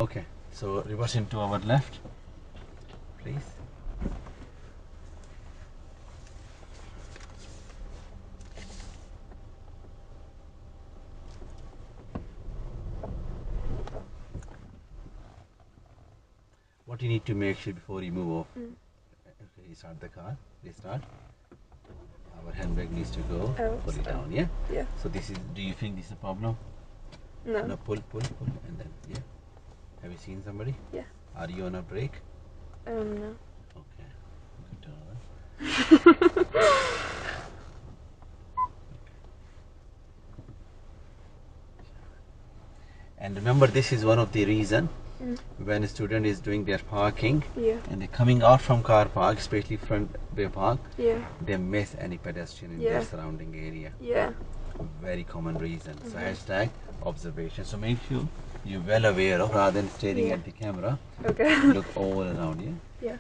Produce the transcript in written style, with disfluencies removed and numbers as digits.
Okay, so reverse into our left, please. What you need to make sure before you move off. Okay, start the car, restart. Our handbrake needs to go, pull it down, yeah? Yeah. So this is, do you think this is a problem? No. No, pull, and then, yeah. Have you seen somebody? Yeah. Are you on a break? No. Okay. Good turn. And remember, this is one of the reason when a student is doing their parking and they're coming out from car park, especially front bay park, they miss any pedestrian in their surrounding area. Yeah. Very common reason. So hashtag observation. So make sure you're well aware of, rather than staring at the camera. Okay. Look all around you. Yeah.